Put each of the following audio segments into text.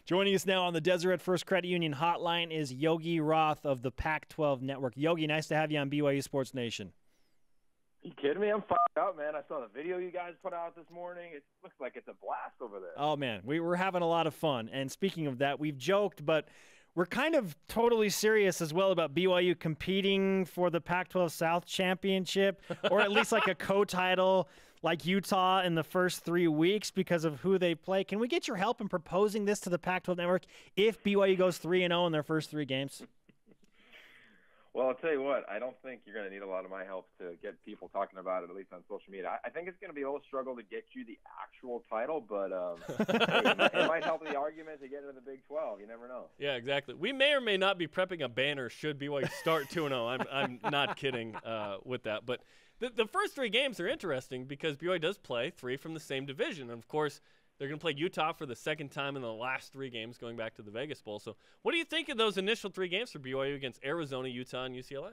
Joining us now on the Deseret First Credit Union hotline is Yogi Roth of the Pac-12 Network. Yogi, nice to have you on BYU Sports Nation. You kidding me? I'm fired up, man. I saw the video you guys put out this morning. It looks like it's a blast over there. Oh, man, we were having a lot of fun. And speaking of that, we've joked, but we're kind of totally serious as well about BYU competing for the Pac-12 South Championship, or at least like a co-title like Utah in the first 3 weeks because of who they play. Can we get your help in proposing this to the Pac-12 Network if BYU goes 3-0 in their first 3 games? Well, I'll tell you what, I don't think you're going to need a lot of my help to get people talking about it, at least on social media. I think it's going to be a little struggle to get you the actual title, but it might help the argument to get into the Big 12. You never know. Yeah, exactly. We may or may not be prepping a banner should BYU start 2-0. I'm not kidding with that. But the first 3 games are interesting because BYU does play 3 from the same division. And, of course, they're going to play Utah for the second time in the last 3 games going back to the Vegas Bowl. So what do you think of those initial 3 games for BYU against Arizona, Utah, and UCLA?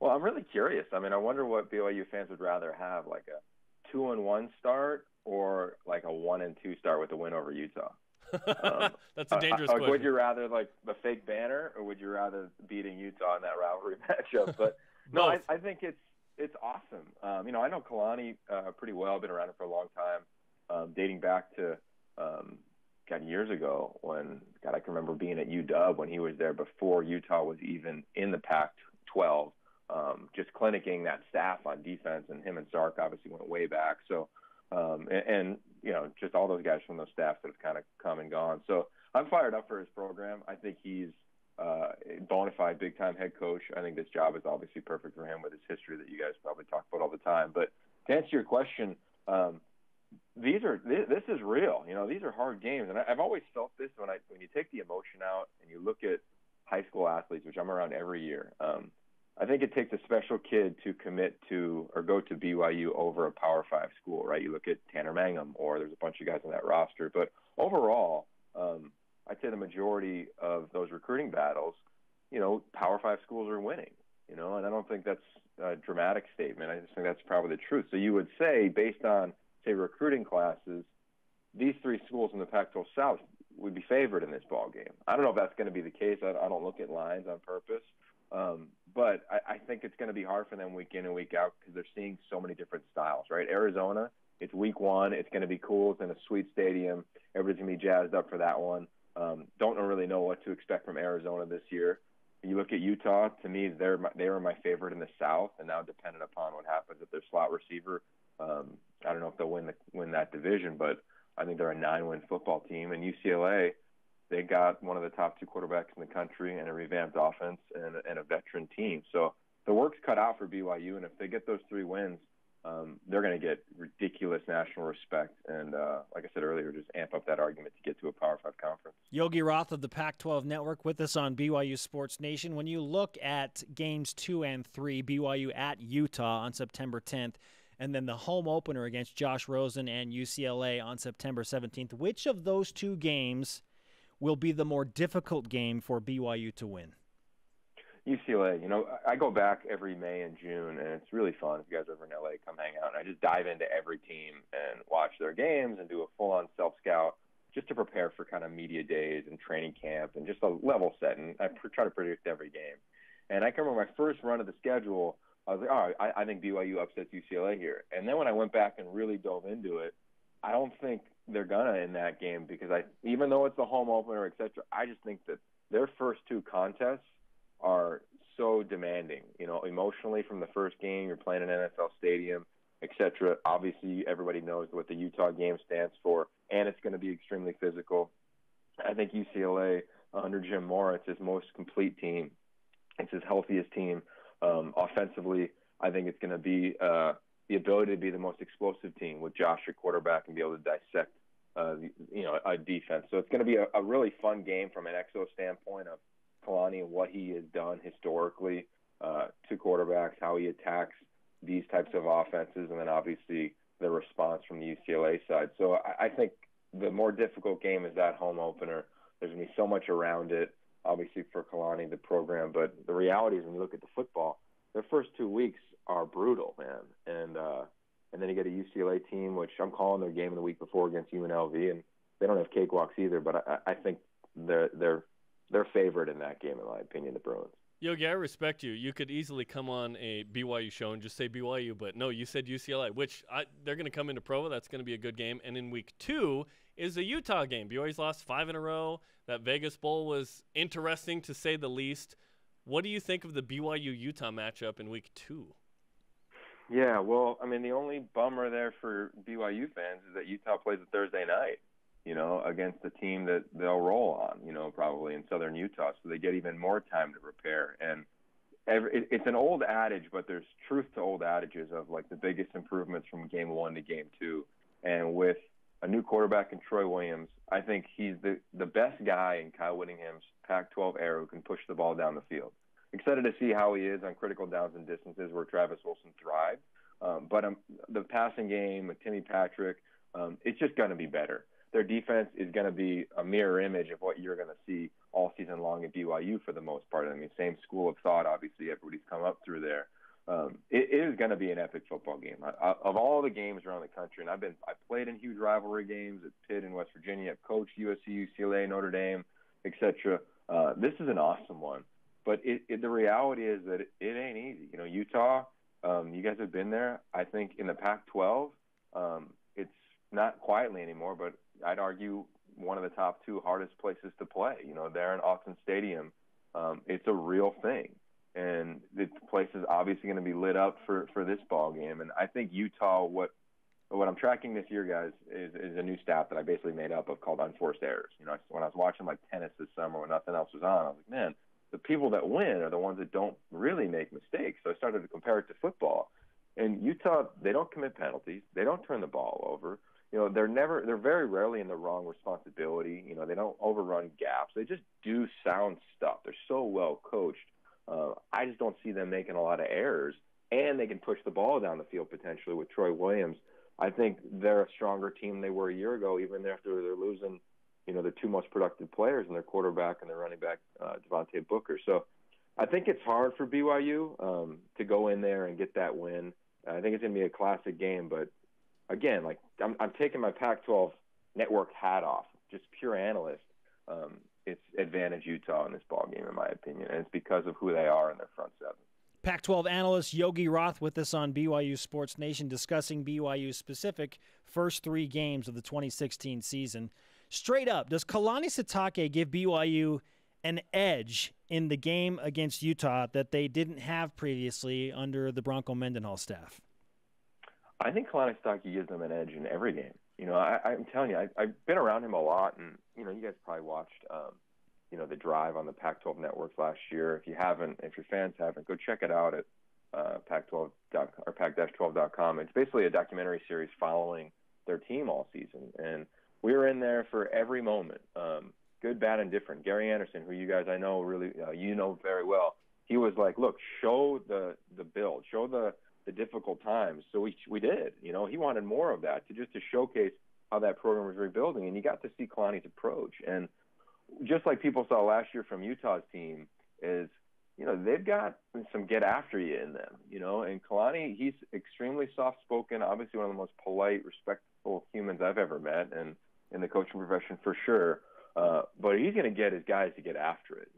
Well, I'm really curious. I mean, I wonder what BYU fans would rather have, like a 2-1 start or like a 1-2 start with a win over Utah. That's a dangerous question. Would you rather like the fake banner or would you rather beating Utah in that rivalry matchup? But no, I think it's awesome. I know Kalani pretty well. I've been around him for a long time. Dating back to years ago when I can remember being at UW when he was there before Utah was even in the Pac-12, just clinicking that staff on defense, and him and Sark obviously went way back. So just all those guys from those staffs that have kind of come and gone. So I'm fired up for his program. I think he's a bona fide big-time head coach. I think this job is obviously perfect for him with his history that you guys probably talk about all the time. But to answer your question, this is real. These are hard games, and I've always felt this when you take the emotion out and you look at high school athletes, which I'm around every year. I think it takes a special kid to commit to or go to BYU over a Power 5 school, right? You look at Tanner Mangum, or there's a bunch of guys on that roster, but overall, I'd say the majority of those recruiting battles, Power 5 schools are winning. And I don't think that's a dramatic statement. I just think that's probably the truth. So you would say, based on say recruiting classes, these 3 schools in the Pac-12 South would be favored in this ball game. I don't know if that's going to be the case. I don't look at lines on purpose, but I think it's going to be hard for them week in and week out because they're seeing so many different styles. Right? Arizona, it's week 1. It's going to be cool. It's in a sweet stadium. Everybody's going to be jazzed up for that one. Don't really know what to expect from Arizona this year. You look at Utah. To me, they were my favorite in the South, and now dependent upon what happens with their slot receiver. I don't know if they'll win that division, but I think they're a 9-win football team. And UCLA, they got one of the top 2 quarterbacks in the country and a revamped offense and a veteran team. So the work's cut out for BYU, and if they get those 3 wins, they're going to get ridiculous national respect. And like I said earlier, just amp up that argument to get to a Power 5 conference. Yogi Roth of the Pac-12 Network with us on BYU Sports Nation. When you look at games 2 and 3, BYU at Utah on September 10th, and then the home opener against Josh Rosen and UCLA on September 17th. Which of those 2 games will be the more difficult game for BYU to win? UCLA. I go back every May and June, and it's really fun. If you guys are ever in LA, come hang out. And I just dive into every team and watch their games and do a full-on self-scout just to prepare for kind of media days and training camp and just a level set. And I try to predict every game. And I can remember my first run of the schedule, I was like, all right, I think BYU upsets UCLA here. And then when I went back and really dove into it, I don't think they're going to in that game because even though it's the home opener, et cetera, I just think that their first 2 contests are so demanding, emotionally from the first game. You're playing an NFL stadium, et cetera. Obviously, everybody knows what the Utah game stands for, and it's going to be extremely physical. I think UCLA, under Jim Mora, it's his most complete team. It's his healthiest team. Offensively, I think it's going to be the ability to be the most explosive team with Josh at quarterback and be able to dissect, a defense. So it's going to be a really fun game from an EXO standpoint of Kalani and what he has done historically to quarterbacks, how he attacks these types of offenses, and then obviously the response from the UCLA side. So I think the more difficult game is that home opener. There's going to be so much around it, obviously for Kalani, the program. But the reality is when you look at the football, their first 2 weeks are brutal, man. And then you get a UCLA team, which I'm calling their game of the week before against UNLV, and they don't have cakewalks either, but I think they're favored in that game, in my opinion, the Bruins. Yogi, I respect you. You could easily come on a BYU show and just say BYU, but no, you said UCLA, which they're going to come into Provo. That's going to be a good game. And in week 2 is a Utah game. BYU's lost 5 in a row. That Vegas Bowl was interesting, to say the least. What do you think of the BYU-Utah matchup in week 2? Yeah, well, I mean, the only bummer there for BYU fans is that Utah plays a Thursday night, against a team that they'll roll on, probably in southern Utah. So they get even more time to prepare. And it's an old adage, but there's truth to old adages of, like, the biggest improvements from game 1 to game 2. And with a new quarterback in Troy Williams, I think he's the best guy in Kyle Whittingham's Pac-12 era who can push the ball down the field. Excited to see how he is on critical downs and distances where Travis Wilson thrived. But the passing game with Timmy Patrick, it's just going to be better. Their defense is going to be a mirror image of what you're going to see all season long at BYU for the most part. I mean, same school of thought, obviously, everybody's come up through there. It is going to be an epic football game. Of all the games around the country, and I played in huge rivalry games at Pitt in West Virginia, I've coached USC, UCLA, Notre Dame, etc. This is an awesome one. But the reality is that it ain't easy. Utah, you guys have been there. I think in the Pac-12, it's not quietly anymore, but I'd argue one of the top 2 hardest places to play. There in Autzen Stadium, it's a real thing. And the place is obviously going to be lit up for this ball game. And I think Utah, what I'm tracking this year, guys, is a new stat that I basically made up of called unforced errors. When I was watching, like, tennis this summer when nothing else was on, I was like, man, the people that win are the ones that don't really make mistakes. So I started to compare it to football. And Utah, they don't commit penalties. They don't turn the ball over. They're very rarely in the wrong responsibility. They don't overrun gaps. They just do sound stuff. They're so well coached. I just don't see them making a lot of errors. And they can push the ball down the field potentially with Troy Williams. I think they're a stronger team than they were a year ago, even after they're losing the 2 most productive players in their quarterback and their running back, Devontae Booker. So I think it's hard for BYU to go in there and get that win. I think it's going to be a classic game. But, again, like, I'm taking my Pac-12 network hat off, just pure analyst. It's advantage Utah in this ballgame, in my opinion, and it's because of who they are in their front 7. Pac-12 analyst Yogi Roth with us on BYU Sports Nation, discussing BYU's specific first 3 games of the 2016 season. Straight up, does Kalani Sitake give BYU an edge in the game against Utah that they didn't have previously under the Bronco Mendenhall staff? I think Kalani Sitake gives them an edge in every game. I'm telling you, I've been around him a lot, and, you guys probably watched, the drive on the Pac-12 networks last year. If your fans haven't, go check it out at Pac-12 or Pac-12.com. It's basically a documentary series following their team all season, and we were in there for every moment, good, bad, and different. Gary Anderson, who you guys I know really very well, he was like, look, show the build, show the difficult times. So we did. He wanted more of that to showcase how that program was rebuilding, and you got to see Kalani's approach. And just like people saw last year from Utah's team, is they've got some get after you in them. And Kalani, he's extremely soft-spoken, obviously one of the most polite, respectful humans I've ever met, and in the coaching profession for sure. But he's going to get his guys to get after it.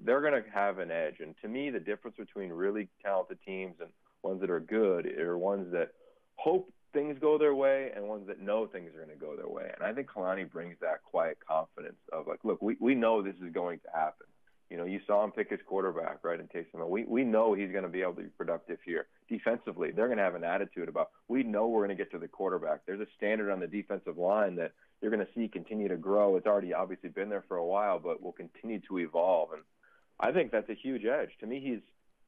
They're going to have an edge. And to me, the difference between really talented teams and ones that are good are ones that hope things go their way and ones that know things are going to go their way. And I think Kalani brings that quiet confidence of, like, look, we know this is going to happen. You saw him pick his quarterback, right, in Taysom. We know he's going to be able to be productive here. Defensively, they're going to have an attitude about, we know we're going to get to the quarterback. There's a standard on the defensive line that you're going to see continue to grow. It's already obviously been there for a while, but will continue to evolve. And I think that's a huge edge. To me, he's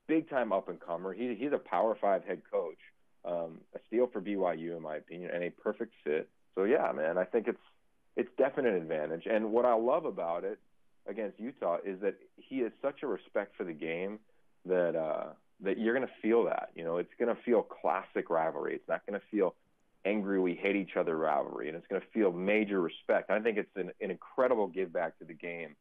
big-time up-and-comer. He's a Power 5 head coach, a steal for BYU, in my opinion, and a perfect fit. So, yeah, man, I think it's definite advantage. And what I love about it against Utah is that he has such a respect for the game that you're going to feel that. It's going to feel classic rivalry. It's not going to feel angry, we hate each other rivalry, and it's going to feel major respect. I think it's an incredible give back to the game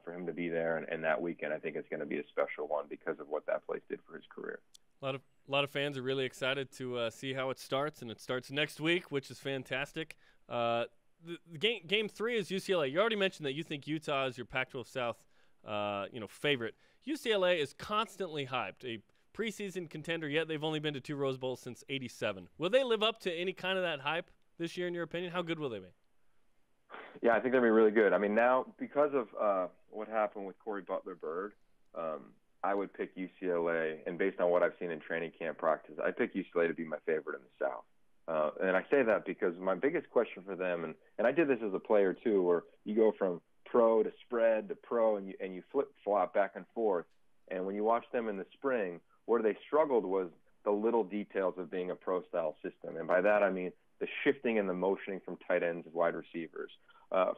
for him to be there, and that weekend I think it's going to be a special one because of what that place did for his career. A lot of fans are really excited to see how it starts, and it starts next week, which is fantastic. the game 3 is UCLA. You already mentioned that you think Utah is your Pac-12 South, favorite. UCLA is constantly hyped, a preseason contender, yet they've only been to 2 Rose Bowls since '87. Will they live up to any kind of that hype this year, in your opinion? How good will they be? Yeah, I think they'll be really good. I mean, now because of what happened with Corey Butler-Bird, I would pick UCLA, and based on what I've seen in training camp practice, I pick UCLA to be my favorite in the South. And I say that because my biggest question for them, and I did this as a player too, where you go from pro to spread to pro, and you flip-flop back and forth. And when you watch them in the spring, where they struggled was the little details of being a pro-style system. And by that I mean the shifting and the motioning from tight ends to wide receivers,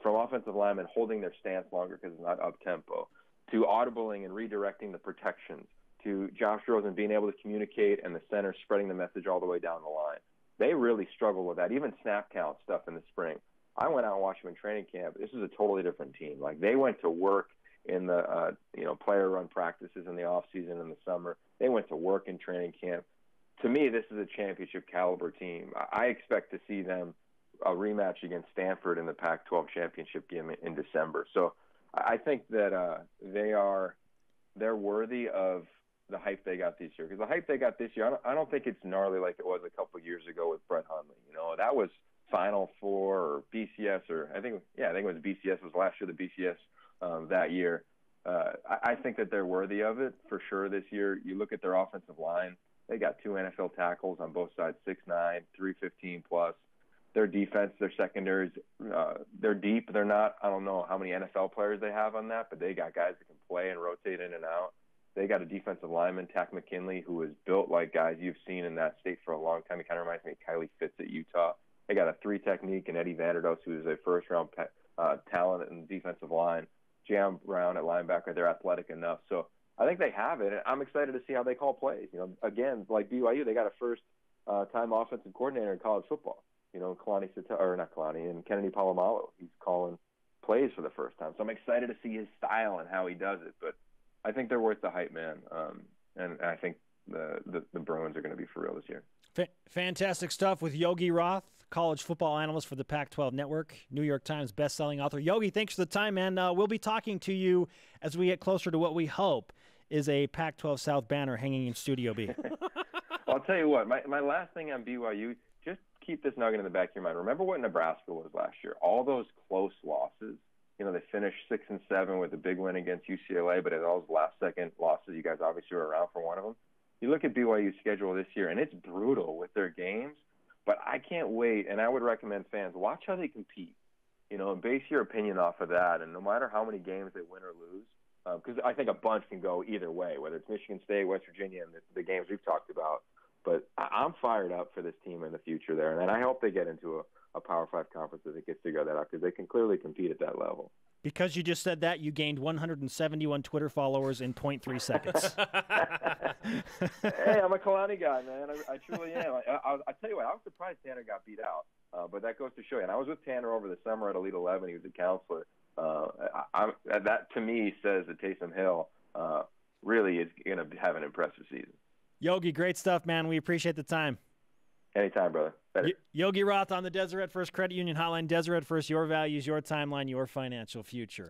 from offensive linemen holding their stance longer because it's not up-tempo, to audibling and redirecting the protections, to Josh Rosen being able to communicate and the center spreading the message all the way down the line. They really struggle with that, even snap count stuff in the spring. I went out and watched them in training camp. This is a totally different team. Like, they went to work in the player run practices in the off season in the summer. They went to work in training camp. To me, this is a championship caliber team. I expect to see them a rematch against Stanford in the Pac-12 championship game in December. So I think that they're worthy of the hype they got this year. Because the hype they got this year, I don't think it's gnarly like it was a couple years ago with Brett Hundley. You know, that was Final Four or BCS, or I think it was BCS. It was last year, the BCS that year. I think that they're worthy of it for sure this year. You look at their offensive line. They got 2 NFL tackles on both sides, 6'9", 315 plus. Their defense, their secondaries, they're deep. They're not, I don't know how many NFL players they have on that, but they got guys that can play and rotate in and out. They got a defensive lineman, Tack McKinley, who is built like guys you've seen in that state for a long time. He kind of reminds me of Kylie Fitz at Utah. They got a 3 technique, and Eddie Vanderdoes, who is a first-round talent in the defensive line. Jam Brown at linebacker, they're athletic enough. So I think they have it, and I'm excited to see how they call plays. You know, again, like BYU, they got a first-time offensive coordinator in college football. You know, Kalani Sitake, or not Kalani, and Kennedy Palomalo. He's calling plays for the first time. So I'm excited to see his style and how he does it. But I think they're worth the hype, man. And I think the Bruins are going to be for real this year. Fantastic stuff with Yogi Roth, college football analyst for the Pac-12 Network, New York Times best-selling author. Yogi, thanks for the time, man. We'll be talking to you as we get closer to what we hope is a Pac-12 South banner hanging in Studio B. I'll tell you what, my last thing on BYU, just keep this nugget in the back of your mind. Remember what Nebraska was last year? All those close losses. You know, they finished 6-7 with a big win against UCLA, but at all those last-second losses, you guys obviously were around for one of them. You look at BYU's schedule this year, and it's brutal with their games, but I can't wait, and I would recommend fans, watch how they compete, you know, and base your opinion off of that, and no matter how many games they win or lose, because I think a bunch can go either way, whether it's Michigan State, West Virginia, and the games we've talked about. But I'm fired up for this team in the future there, and I hope they get into a Power 5 conference that gets to go that out, because they can clearly compete at that level. Because you just said that, you gained 171 Twitter followers in 0.3 seconds. Hey, I'm a Kalani guy, man. I truly am. I tell you what, I was surprised Tanner got beat out, but that goes to show you. And I was with Tanner over the summer at Elite 11. He was a counselor. That, to me, says that Taysom Hill really is going to have an impressive season. Yogi, great stuff, man. We appreciate the time. Anytime, brother. Yogi Roth on the Deseret First Credit Union Hotline. Deseret First, your values, your timeline, your financial future.